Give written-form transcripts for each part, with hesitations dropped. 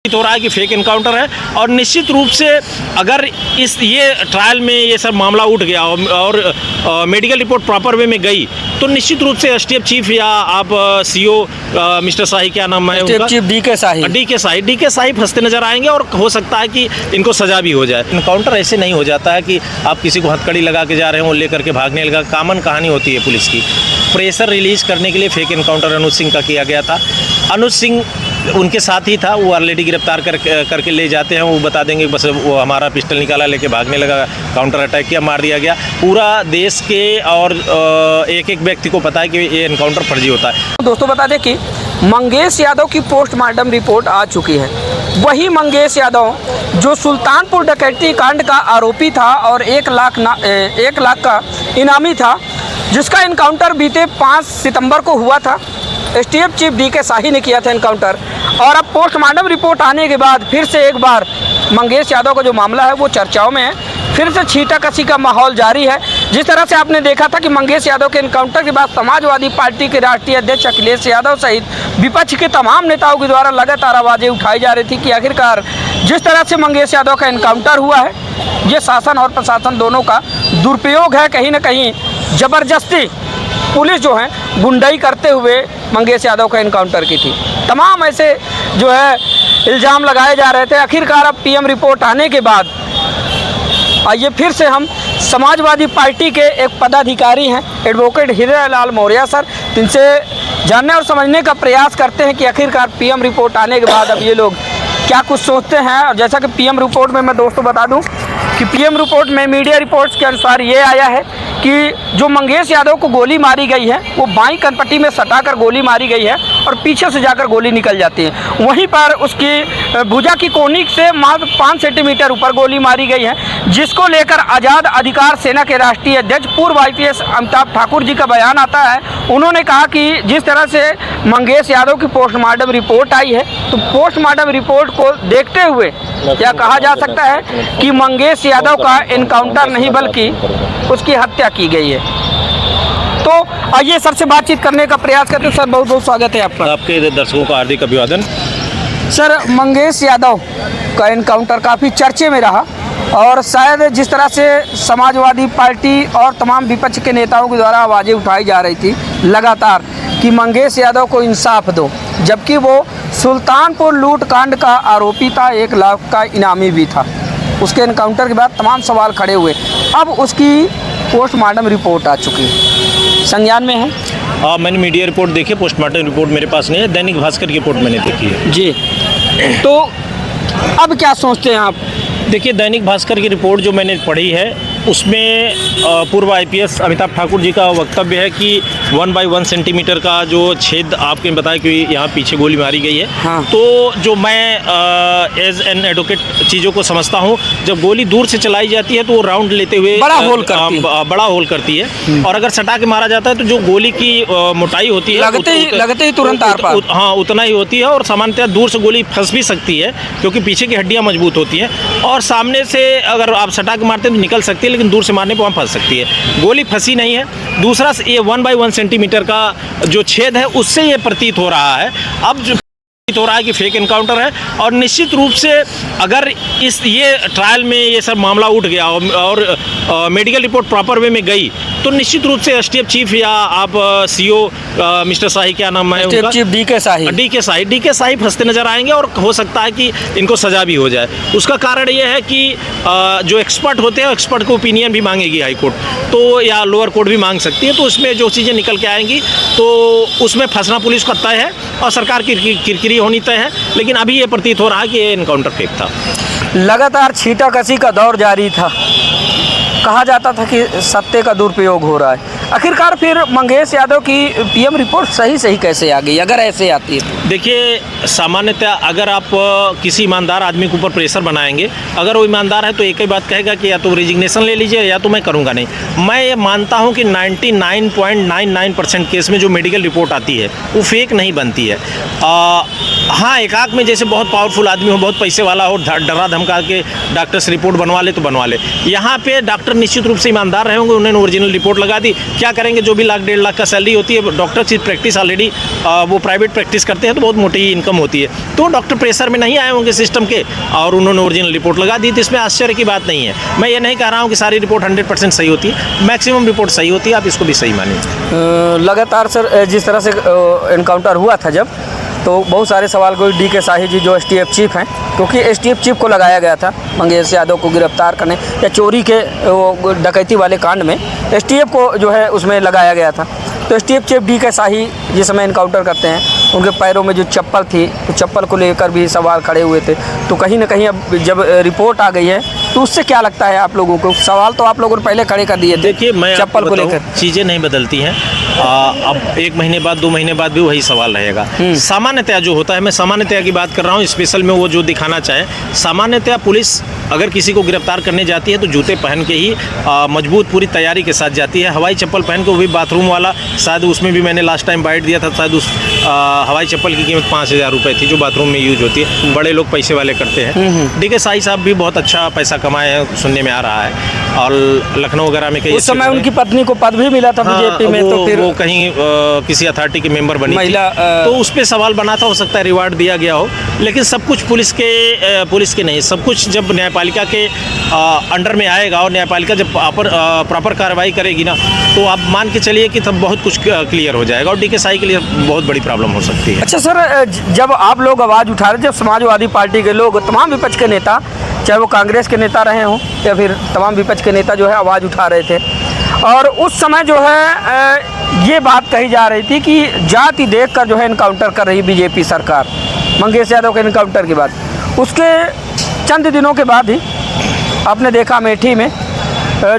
हो रहा है कि फेक एनकाउंटर है और निश्चित रूप से अगर ये ट्रायल में ये सब मामला उठ गया और मेडिकल रिपोर्ट प्रॉपर वे में गई तो निश्चित रूप से एसटीएफ चीफ या आप सीओ मिस्टर शाही, क्या नाम है उनका, चीफ डी के शाही फंसते नजर आएंगे और हो सकता है कि इनको सजा भी हो जाए। एनकाउंटर ऐसे नहीं हो जाता है कि आप किसी को हथकड़ी लगा के जा रहे हो लेकर के भागने लगा। कॉमन कहानी होती है पुलिस की। प्रेशर रिलीज करने के लिए फेक एनकाउंटर अनुज सिंह का किया गया था। अनुज सिंह उनके साथ ही था, वो ऑलरेडी गिरफ्तार करके ले जाते हैं। वो बता देंगे बस वो हमारा पिस्टल निकाला, लेके भागने लगा, काउंटर अटैक किया, मार दिया गया। पूरा देश के और एक एक व्यक्ति को पता है कि ये एनकाउंटर फर्जी होता है। दोस्तों बता दें कि मंगेश यादव की पोस्टमार्टम रिपोर्ट आ चुकी है। वही मंगेश यादव जो सुल्तानपुर डकैती कांड का आरोपी था और 1 लाख का इनामी था, जिसका इनकाउंटर बीते 5 सितंबर को हुआ था। एसटीएफ चीफ डी के शाही ने किया था इनकाउंटर। और अब पोस्टमार्टम रिपोर्ट आने के बाद फिर से एक बार मंगेश यादव का जो मामला है वो चर्चाओं में है। फिर से छींटाकशी का माहौल जारी है। जिस तरह से आपने देखा था कि मंगेश यादव के इनकाउंटर के बाद समाजवादी पार्टी के राष्ट्रीय अध्यक्ष अखिलेश यादव सहित विपक्ष के तमाम नेताओं के द्वारा लगातार आवाज़ें उठाई जा रही थी कि आखिरकार जिस तरह से मंगेश यादव का इनकाउंटर हुआ है, ये शासन और प्रशासन दोनों का दुरुपयोग है। कहीं ना कहीं ज़बरदस्ती पुलिस जो है गुंडाई करते हुए मंगेश यादव का इनकाउंटर की थी। तमाम ऐसे जो है इल्ज़ाम लगाए जा रहे थे। आखिरकार अब पीएम रिपोर्ट आने के बाद आइए फिर से हम समाजवादी पार्टी के एक पदाधिकारी हैं एडवोकेट हीरालाल मौर्या सर, इनसे जानने और समझने का प्रयास करते हैं कि आखिरकार पीएम रिपोर्ट आने के बाद अब ये लोग क्या कुछ सोचते हैं। और जैसा कि पीएम रिपोर्ट में मैं दोस्तों बता दूं कि पीएम रिपोर्ट में मीडिया रिपोर्ट्स के अनुसार ये आया है कि जो मंगेश यादव को गोली मारी गई है वो बाईं कनपट्टी में सटाकर गोली मारी गई है और पीछे से जाकर गोली निकल जाती है। वहीं पर उसकी भुजा की कोनी से मात्र 5 सेंटीमीटर ऊपर गोली मारी गई है, जिसको लेकर आज़ाद अधिकार सेना के राष्ट्रीय अध्यक्ष पूर्व IPS अमिताभ ठाकुर जी का बयान आता है। उन्होंने कहा कि जिस तरह से मंगेश यादव की पोस्टमार्टम रिपोर्ट आई है तो पोस्टमार्टम रिपोर्ट को देखते हुए क्या कहा जा सकता है कि मंगेश यादव का इनकाउंटर नहीं बल्कि उसकी हत्या की गई है। तो आइए सर से बातचीत करने का प्रयास करते हैं। सर बहुत बहुत स्वागत है आपका। आपके दर्शकों का हार्दिक अभिवादन। सर मंगेश यादव का इनकाउंटर काफ़ी चर्चे में रहा और शायद जिस तरह से समाजवादी पार्टी और तमाम विपक्ष के नेताओं के द्वारा आवाज़ें उठाई जा रही थी लगातार कि मंगेश यादव को इंसाफ दो, जबकि वो सुल्तानपुर लूट कांड का आरोपी था, 1 लाख का इनामी भी था। उसके इनकाउंटर के बाद तमाम सवाल खड़े हुए। अब उसकी पोस्टमार्टम रिपोर्ट आ चुकी है, संज्ञान में है। मैंने मीडिया रिपोर्ट देखी, पोस्टमार्टम रिपोर्ट मेरे पास नहीं है। दैनिक भास्कर की रिपोर्ट मैंने देखी है जी। तो अब क्या सोचते हैं आप? देखिए, दैनिक भास्कर की रिपोर्ट जो मैंने पढ़ी है उसमें पूर्व IPS अमिताभ ठाकुर जी का वक्तव्य है कि 1/1 सेंटीमीटर का जो छेद आपने बताया कि यहाँ पीछे गोली मारी गई है। हाँ। तो जो मैं एज एन एडवोकेट चीज़ों को समझता हूँ, जब गोली दूर से चलाई जाती है तो वो राउंड लेते हुए बड़ा होल करती है और अगर सटा के मारा जाता है तो जो गोली की मोटाई होती है लगते ही तुरंत आर पार, हाँ उतना ही होती है। और सामान्यतः दूर से गोली फंस भी सकती है क्योंकि पीछे की हड्डियाँ मजबूत होती हैं और सामने से अगर आप सटा के मारते हैं तो निकल सकती है, लेकिन दूर से मारने पर वहाँ फंस सकती है। गोली फंसी नहीं है। दूसरा ये 1/1 सेंटीमीटर का जो छेद है उससे ये प्रतीत हो रहा है अब जो हो रहा है कि फेक एनकाउंटर है और निश्चित रूप से अगर ये ट्रायल में ये सब मामला उठ गया और मेडिकल रिपोर्ट प्रॉपर वे में गई तो निश्चित रूप से एसटीएफ चीफ या आप सीओ मिस्टर शाही, क्या नाम है उनका, चीफ डी के शाही फंसते नजर आएंगे और हो सकता है कि इनको सजा भी हो जाए। उसका कारण ये है कि जो एक्सपर्ट होते हैं एक्सपर्ट को ओपिनियन भी मांगेगी हाई कोर्ट तो या लोअर कोर्ट भी मांग सकती है। तो उसमें जो चीज़ें निकल के आएंगी तो उसमें फंसना पुलिस का तय है और सरकार की किरकिरी होनी तय है। लेकिन अभी ये प्रतीत हो रहा है कि ये एनकाउंटर फेक था। लगातार छींटाकशी का दौर जारी था, कहा जाता था कि सत्ते का दुरुपयोग हो रहा है। आखिरकार फिर मंगेश यादव की पीएम रिपोर्ट सही कैसे आ गई, अगर ऐसे आती है? देखिए, सामान्यतः अगर आप किसी ईमानदार आदमी के ऊपर प्रेशर बनाएंगे, अगर वो ईमानदार है तो एक ही बात कहेगा कि या तो रिजिग्नेशन ले लीजिए या तो मैं करूँगा नहीं। मैं ये मानता हूँ कि 99.99% केस में जो मेडिकल रिपोर्ट आती है वो फेक नहीं बनती है। हाँ, एकाक में जैसे बहुत पावरफुल आदमी हो, बहुत पैसे वाला हो, डरा धमका के डॉक्टर से रिपोर्ट बनवा ले तो बनवा ले। यहाँ पे डॉक्टर निश्चित रूप से ईमानदार रहे होंगे, उन्होंने ओरिजिनल रिपोर्ट लगा दी। क्या करेंगे, जो भी लाख 1.5 लाख का सैलरी होती है, डॉक्टर की प्रैक्टिस ऑलरेडी वो प्राइवेट प्रैक्टिस करते हैं तो बहुत मोटी इनकम होती है, तो डॉक्टर प्रेशर में नहीं आए होंगे सिस्टम के और उन्होंने ओरिजिनल रिपोर्ट लगा दी, तो इसमें आश्चर्य की बात नहीं है। मैं ये नहीं कह रहा हूँ कि सारी रिपोर्ट 100% सही होती है, मैक्सिमम रिपोर्ट सही होती है, आप इसको भी सही मानिए। लगातार सर जिस तरह से एनकाउंटर हुआ था जब, तो बहुत सारे सवाल को DK शाही जी जो STF चीफ हैं, क्योंकि STF चीफ को लगाया गया था मंगेश यादव को गिरफ्तार करने या चोरी के वो डकैती वाले कांड में STF को जो है उसमें लगाया गया था। तो STF चीफ DK शाही जिस समय इनकाउंटर करते हैं, उनके पैरों में जो चप्पल थी, तो चप्पल को लेकर भी सवाल खड़े हुए थे। तो कहीं ना कहीं अब जब रिपोर्ट आ गई है तो उससे क्या लगता है आप लोगों को? सवाल तो आप लोगों ने पहले खड़े कर दिए थे। देखिए, मैं चप्पल को लेकर चीज़ें नहीं बदलती हैं। अब 1 महीने बाद 2 महीने बाद भी वही सवाल रहेगा। सामान्यतया जो होता है, मैं सामान्यतया की बात कर रहा हूँ, स्पेशल में वो जो दिखाना चाहे, सामान्यतया पुलिस अगर किसी को गिरफ्तार करने जाती है तो जूते पहन के ही मजबूत पूरी तैयारी के साथ जाती है। हवाई चप्पल पहन के, वो भी बाथरूम वाला, शायद उसमें भी मैंने लास्ट टाइम बाइट दिया था, शायद उस हवाई चप्पल की कीमत 5,000 रुपये थी जो बाथरूम में यूज होती है, बड़े लोग पैसे वाले करते हैं। DK शाही साहब भी बहुत अच्छा पैसा कमाए हैं, सुनने में आ रहा है, और लखनऊ वगैरह में कई उस समय उनकी पत्नी को पद भी मिला था बीजेपी में, तो फिर वो कहीं किसी अथॉरिटी के मेंबर बनी महिला तो उस पर सवाल बना था, हो सकता है रिवार्ड दिया गया हो, लेकिन सब कुछ पुलिस के नहीं, सब कुछ जब न्यायपालिका के अंडर में आएगा और न्यायपालिका जब प्रॉपर कार्रवाई करेगी ना, तो आप मान के चलिए कि तब बहुत कुछ क्लियर हो जाएगा और DK शाही के लिए बहुत बड़ी प्रॉब्लम हो सकती है। अच्छा सर, जब आप लोग आवाज़ उठा रहे, जब समाजवादी पार्टी के लोग, तमाम विपक्ष के नेता, चाहे वो कांग्रेस के नेता रहे हों या फिर तमाम विपक्ष के नेता जो है आवाज़ उठा रहे थे, और उस समय जो है ये बात कही जा रही थी कि जाति देखकर जो है इनकाउंटर कर रही बीजेपी सरकार, मंगेश यादव के इनकाउंटर के बाद। उसके चंद दिनों के बाद ही आपने देखा अमेठी में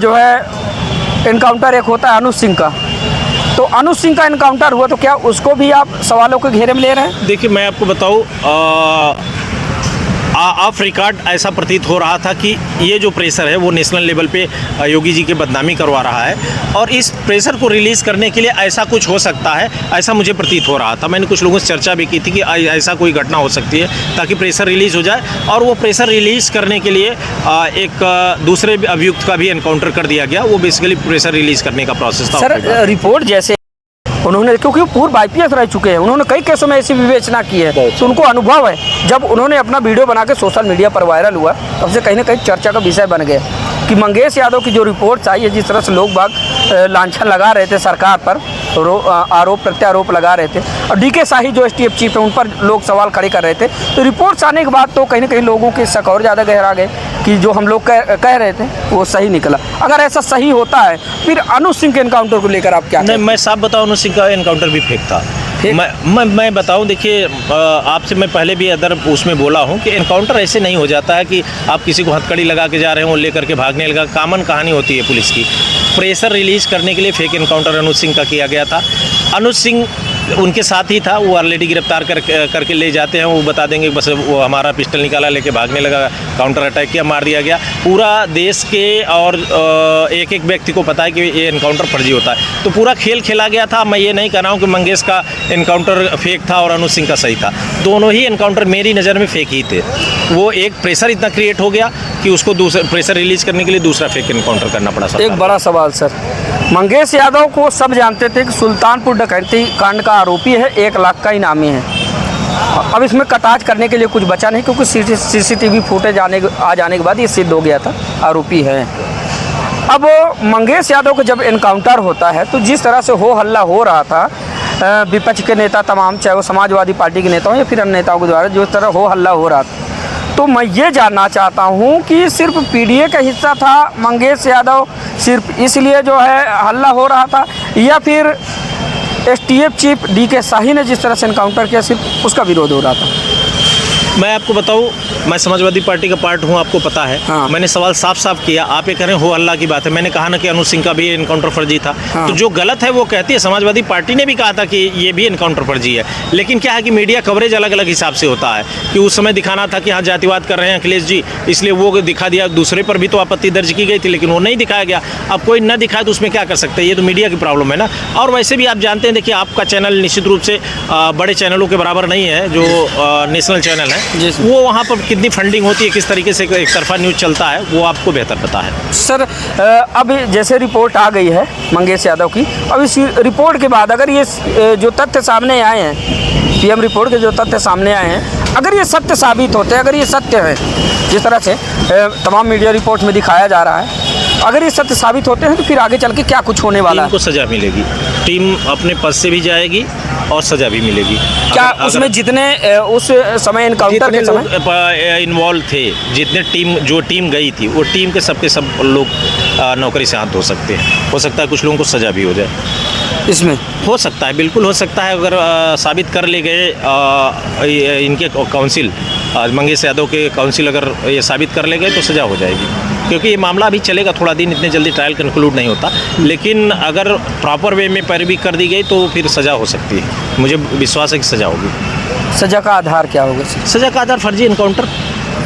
जो है इनकाउंटर एक होता है अनुज सिंह का, तो अनुज सिंह का इनकाउंटर हुआ, तो क्या उसको भी आप सवालों के घेरे में ले रहे हैं? देखिए, मैं आपको बताऊँ, ऑफ रिकॉर्ड ऐसा प्रतीत हो रहा था कि ये जो प्रेशर है वो नेशनल लेवल पे योगी जी की बदनामी करवा रहा है, और इस प्रेशर को रिलीज़ करने के लिए ऐसा कुछ हो सकता है, ऐसा मुझे प्रतीत हो रहा था। मैंने कुछ लोगों से चर्चा भी की थी कि ऐसा कोई घटना हो सकती है ताकि प्रेशर रिलीज़ हो जाए, और वो प्रेशर रिलीज़ करने के लिए एक दूसरे अभियुक्त का भी एनकाउंटर कर दिया गया। वो बेसिकली प्रेशर रिलीज़ करने का प्रोसेस था। सर, रिपोर्ट जैसे उन्होंने, क्योंकि पूर्व IPS रह चुके हैं, उन्होंने कई केसों में ऐसी विवेचना की है, तो उनको अनुभव है। जब उन्होंने अपना वीडियो बना के सोशल मीडिया पर वायरल हुआ, तब से कहीं ना कहीं चर्चा का विषय बन गया कि मंगेश यादव की जो रिपोर्ट आई है, जिस तरह से लोग बाग लांछन लगा रहे थे सरकार पर, आरोप प्रत्यारोप लगा रहे थे, और DK शाही जो STF चीफ है उन पर लोग सवाल खड़े कर रहे थे, तो रिपोर्ट्स आने के बाद तो कहीं ना कहीं लोगों के शक और ज़्यादा गहरा गए कि जो हम लोग कह रहे थे वो सही निकला। अगर ऐसा सही होता है, फिर अनुज सिंह के एनकाउंटर को लेकर आप क्या? नहीं, मैं साफ बताऊँ, अनुज सिंह का एनकाउंटर भी फेक था। मैं बताऊं, देखिए, आपसे मैं पहले भी अदर उसमें बोला हूं कि एनकाउंटर ऐसे नहीं हो जाता है कि आप किसी को हथकड़ी लगा के जा रहे हो, लेकर के भागने लगा। कॉमन कहानी होती है पुलिस की। प्रेशर रिलीज करने के लिए फेक एनकाउंटर अनुज सिंह का किया गया था। अनुज सिंह उनके साथ ही था, वो ऑलरेडी गिरफ्तार करके ले जाते हैं, वो बता देंगे बस वो हमारा पिस्टल निकाला, लेके भागने लगा, काउंटर अटैक किया, मार दिया गया। पूरा देश के और एक एक व्यक्ति को पता है कि ये एनकाउंटर फर्जी होता है, तो पूरा खेल खेला गया था। मैं ये नहीं कह रहा हूँ कि मंगेश का एनकाउंटर फेक था और अनुज सिंह का सही था, दोनों ही एनकाउंटर मेरी नज़र में फेक ही थे। वो एक प्रेशर इतना क्रिएट हो गया कि उसको दूसरा प्रेशर रिलीज करने के लिए दूसरा फेक एनकाउंटर करना पड़ा। एक बड़ा सवाल सर, मंगेश यादव को सब जानते थे कि सुल्तानपुर डकैती कांड का आरोपी है, 1 लाख का इनामी है। अब इसमें कटाच करने के लिए कुछ बचा नहीं, क्योंकि CCTV फुटेज आ जाने के बाद ये सिद्ध हो गया था आरोपी है। अब मंगेश यादव का जब एनकाउंटर होता है, तो जिस तरह से हो हल्ला हो रहा था विपक्ष के नेता तमाम, चाहे वो समाजवादी पार्टी के नेता हो या फिर अन्य नेताओं के द्वारा जिस तरह हो हल्ला हो रहा था, तो मैं ये जानना चाहता हूँ कि सिर्फ PDA का हिस्सा था मंगेश यादव, सिर्फ इसलिए जो है हल्ला हो रहा था, या फिर STF चीफ DK शाही ने जिस तरह से एनकाउंटर किया सिर्फ उसका विरोध हो रहा था? मैं आपको बताऊं, मैं समाजवादी पार्टी का पार्ट हूं, आपको पता है। हाँ। मैंने सवाल साफ साफ किया, आप ये कह रहे हैं हो हल्ला की बात है। मैंने कहा ना कि अनुज सिंह का भी एनकाउंटर फर्जी था। हाँ। तो जो गलत है वो कहती है, समाजवादी पार्टी ने भी कहा था कि ये भी एनकाउंटर फर्जी है, लेकिन क्या है कि मीडिया कवरेज अलग अलग हिसाब से होता है कि उस समय दिखाना था कि हाँ जातिवाद कर रहे हैं अखिलेश जी, इसलिए वो दिखा दिया। दूसरे पर भी तो आपत्ति दर्ज की गई थी, लेकिन वो नहीं दिखाया गया। अब कोई न दिखाए तो उसमें क्या कर सकते हैं, ये तो मीडिया की प्रॉब्लम है ना। और वैसे भी आप जानते हैं, देखिए आपका चैनल निश्चित रूप से बड़े चैनलों के बराबर नहीं है, जो नेशनल चैनल है, वो वहाँ पर कितनी फंडिंग होती है, किस तरीके से एक तरफा न्यूज़ चलता है, वो आपको बेहतर पता है। सर अब जैसे रिपोर्ट आ गई है मंगेश यादव की, अब इस रिपोर्ट के बाद अगर ये जो तथ्य सामने आए हैं, पीएम रिपोर्ट के जो तथ्य सामने आए हैं, अगर ये सत्य साबित होते हैं, अगर ये सत्य है जिस तरह से तमाम मीडिया रिपोर्ट में दिखाया जा रहा है, अगर ये सत्य साबित होते हैं तो फिर आगे चल के क्या कुछ होने वाला है? टीम को सज़ा मिलेगी, टीम अपने पद से भी जाएगी और सज़ा भी मिलेगी। क्या उसमें जितने उस समय इनकाउंटर के समय इन्वॉल्व थे, जितने जो टीम गई थी, वो टीम के सब लोग नौकरी से हाथ धो सकते हैं। हो सकता है कुछ लोगों को सज़ा भी हो जाए, इसमें हो सकता है, बिल्कुल हो सकता है। अगर साबित कर ले गए इनके काउंसिल, मंगेश यादव के काउंसिल अगर ये साबित कर ले गए तो सज़ा हो जाएगी, क्योंकि ये मामला अभी चलेगा थोड़ा दिन, इतने जल्दी ट्रायल कंक्लूड नहीं होता। लेकिन अगर प्रॉपर वे में पैरवी कर दी गई तो फिर सज़ा हो सकती है। मुझे विश्वास है कि सज़ा होगी। सज़ा का आधार क्या होगा? सज़ा का आधार फर्जी इनकाउंटर,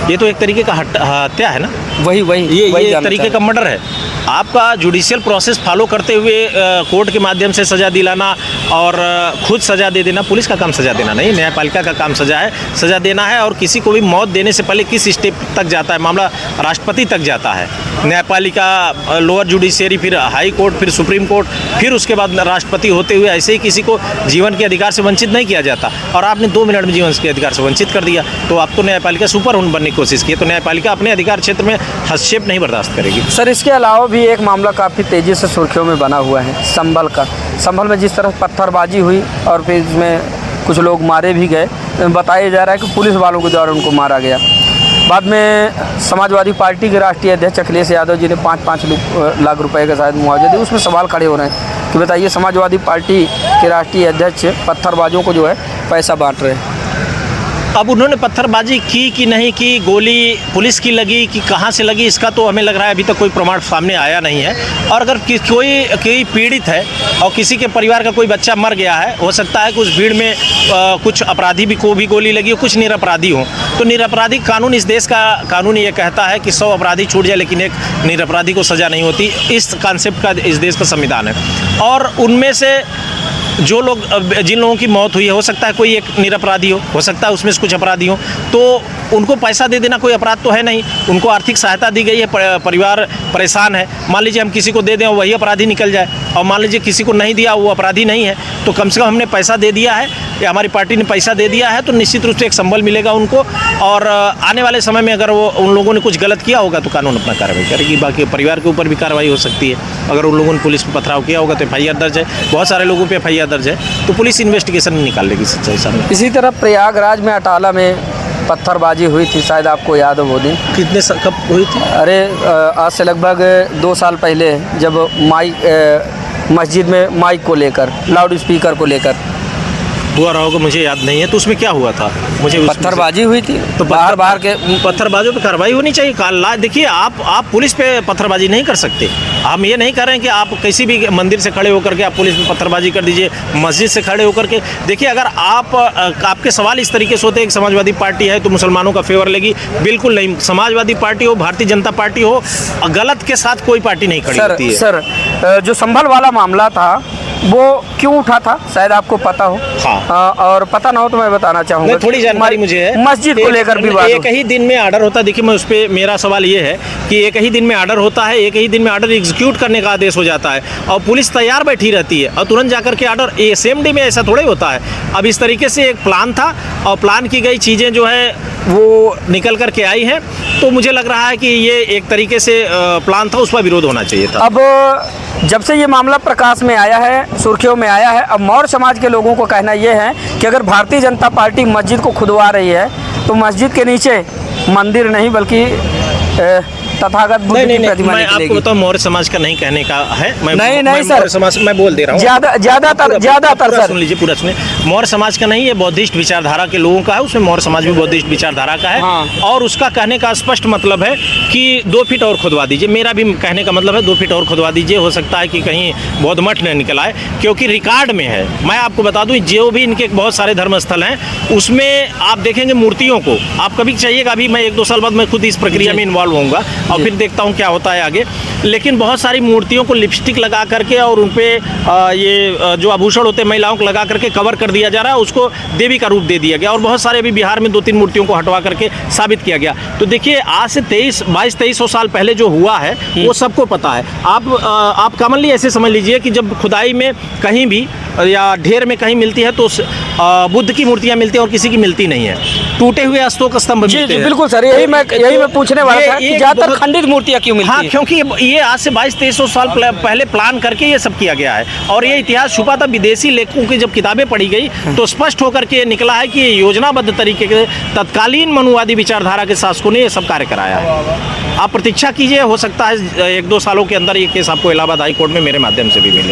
ये तो एक तरीके का हत्या है ना, वही ये एक तरीके का मर्डर है। आपका जुडिशियल प्रोसेस फॉलो करते हुए कोर्ट के माध्यम से सज़ा दिलाना और खुद सज़ा दे देना, पुलिस का काम सज़ा देना नहीं, न्यायपालिका का काम सज़ा देना है। और किसी को भी मौत देने से पहले किस स्टेप तक जाता है मामला, राष्ट्रपति तक जाता है, न्यायपालिका, लोअर जुडिशियरी, फिर हाई कोर्ट, फिर सुप्रीम कोर्ट, फिर उसके बाद राष्ट्रपति होते हुए ऐसे ही किसी को जीवन के अधिकार से वंचित नहीं किया जाता। और आपने 2 मिनट में जीवन के अधिकार से वंचित कर दिया, तो आप तो न्यायपालिका सुपर बनने की कोशिश की, तो न्यायपालिका अपने अधिकार क्षेत्र में हस्तक्षेप नहीं बर्दाश्त करेगी। सर इसके अलावा भी एक मामला काफ़ी तेज़ी से सुर्खियों में बना हुआ है संभल का। संभल में जिस तरह पत्थरबाजी हुई और फिर इसमें कुछ लोग मारे भी गए, बताया जा रहा है कि पुलिस वालों के द्वारा उनको मारा गया। बाद में समाजवादी पार्टी के राष्ट्रीय अध्यक्ष अखिलेश यादव जी ने 5-5 लाख रुपए का शायद मुआवजा दिया। उसमें सवाल खड़े हो रहे हैं कि बताइए, समाजवादी पार्टी के राष्ट्रीय अध्यक्ष पत्थरबाजों को जो है पैसा बांट रहे हैं। अब उन्होंने पत्थरबाजी की कि नहीं की, गोली पुलिस की लगी कि कहाँ से लगी, इसका तो हमें लग रहा है अभी तक कोई प्रमाण सामने आया नहीं है। और अगर कोई पीड़ित है और किसी के परिवार का कोई बच्चा मर गया है, हो सकता है कि उस भीड़ में कुछ अपराधी को भी गोली लगी हो, कुछ निरपराधी हो, तो निरपराधी कानून, इस देश का कानून ये कहता है कि 100 अपराधी छूट जाए लेकिन एक निरपराधी को सज़ा नहीं होती। इस कॉन्सेप्ट का इस देश का संविधान है। और उनमें से जो लोग, जिन लोगों की मौत हुई है, हो सकता है कोई एक निरपराधी हो सकता है उसमें से कुछ अपराधी हो, तो उनको पैसा दे देना कोई अपराध तो है नहीं। उनको आर्थिक सहायता दी गई है, परिवार परेशान है, मान लीजिए हम किसी को दे दें और वही अपराधी निकल जाए, और मान लीजिए किसी को नहीं दिया, वो अपराधी नहीं है, तो कम से कम हमने पैसा दे दिया है या हमारी पार्टी ने पैसा दे दिया है, तो निश्चित रूप से एक संबल मिलेगा उनको। और आने वाले समय में अगर वो उन लोगों ने कुछ गलत किया होगा तो कानून अपना कार्रवाई करेगी। बाकी परिवार के ऊपर भी कार्रवाई हो सकती है। अगर उन लोगों ने पुलिस पर पथराव किया होगा तो FIR दर्ज है, बहुत सारे लोगों पर FIR दर्ज है, तो पुलिस इन्वेस्टिगेशन निकाल लेगी सच्चाई सामने। इसी तरह प्रयागराज में अटाला में पत्थरबाजी हुई थी, शायद आपको याद हो वो दिन। कब हुई थी? अरे आज से लगभग 2 साल पहले, जब मस्जिद में माइक को लेकर, लाउड स्पीकर को लेकर हुआ रहा होगा, मुझे याद नहीं है। तो उसमें क्या हुआ था? मुझे पत्थरबाजी हुई थी, तो बाहर के पत्थरबाजों पे कार्रवाई होनी चाहिए। देखिए, आप पुलिस पे पत्थरबाजी नहीं कर सकते। हम ये नहीं कर रहे हैं कि आप किसी भी मंदिर से खड़े होकर के आप पुलिस पे पत्थरबाजी कर दीजिए, मस्जिद से खड़े होकर के। देखिए, अगर आपके सवाल इस तरीके से होते हैं कि समाजवादी पार्टी है तो मुसलमानों का फेवर लेगी, बिल्कुल नहीं। समाजवादी पार्टी हो, भारतीय जनता पार्टी हो, गलत के साथ कोई पार्टी नहीं खड़ी होती है। सर, जो संभल वाला मामला था वो क्यों उठा था, शायद आपको पता हो। हाँ। और पता ना हो तो मैं बताना चाहूँगा, थोड़ी जानकारी मुझे है। मस्जिद को लेकर भी एक ही दिन में ऑर्डर होता है। देखिए, मैं उस पर, मेरा सवाल ये है कि एक ही दिन में ऑर्डर होता है, एक ही दिन में ऑर्डर एग्जीक्यूट करने का आदेश हो जाता है और पुलिस तैयार बैठी रहती है और तुरंत जाकर के ऑर्डर, ये सेम डे में ऐसा थोड़ा ही होता है। अब इस तरीके से एक प्लान था और प्लान की गई चीज़ें जो है वो निकल करके आई हैं, तो मुझे लग रहा है कि ये एक तरीके से प्लान था, उस पर विरोध होना चाहिए था। अब जब से ये मामला प्रकाश में आया है, सुर्खियों में आया है, अब मौर्य समाज के लोगों को कहना ये है कि अगर भारतीय जनता पार्टी मस्जिद को खुदवा रही है तो मस्जिद के नीचे मंदिर नहीं बल्कि तथागत बुद्ध की प्रतिमा मैं आपको बताऊं, मौर्य समाज का नहीं कहने का है। नहीं सर, समाज मैं बोल दे रहा हूँ, ज्यादातर सर सुन लीजिए, पूरा सुनिए। मौर्य समाज का नहीं, ये बौद्धिस्ट विचारधारा के लोगों का है, उसमें मौर्य समाज भी बौद्धिस्ट विचारधारा का है। हाँ। और उसका कहने का स्पष्ट मतलब है कि 2 फीट और खुदवा दीजिए। मेरा भी कहने का मतलब है 2 फीट और खुदवा दीजिए। हो सकता है कि कहीं बौद्ध मठ न निकल आए, क्योंकि रिकॉर्ड में है। मैं आपको बता दूं, जो भी इनके बहुत सारे धर्मस्थल हैं उसमें आप देखेंगे मूर्तियों को, आप कभी चाहिएगा, अभी मैं 1-2 साल बाद मैं खुद इस प्रक्रिया में इन्वॉल्व होऊंगा, और फिर देखता हूँ क्या होता है आगे। लेकिन बहुत सारी मूर्तियों को लिपस्टिक लगा करके और उन पे ये जो आभूषण होते हैं महिलाओं को लगा करके कवर कर दिया जा रहा है, उसको देवी का रूप दे दिया गया। और बहुत सारे अभी बिहार में 2-3 मूर्तियों को हटवा करके साबित किया गया। तो देखिए आज से 2200-2300 साल पहले जो हुआ है वो सबको पता है। आप कॉमनली ऐसे समझ लीजिए कि जब खुदाई में कहीं भी या ढेर में कहीं मिलती है तो बुद्ध की मूर्तियां मिलती हैं और किसी की मिलती नहीं है। टूटे हुए अशोक स्तंभ मिलते हैं। बिल्कुल सर, यही मैं पूछने वाला था कि ज़्यादातर खंडित मूर्तियाँ क्यों मिलती हाँ, हैं? क्योंकि ये आज से 2200-2300 साल पहले प्लान करके ये सब किया गया है और ये इतिहास छुपा था। विदेशी लेखकों की जब किताबें पढ़ी गई तो स्पष्ट होकर के निकला है कि योजनाबद्ध तरीके के तत्कालीन मनुवादी विचारधारा के शासकों ने ये सब कार्य कराया है। आप प्रतीक्षा कीजिए, हो सकता है 1-2 सालों के अंदर ये केस आपको इलाहाबाद हाई कोर्ट में मेरे माध्यम से भी मिले।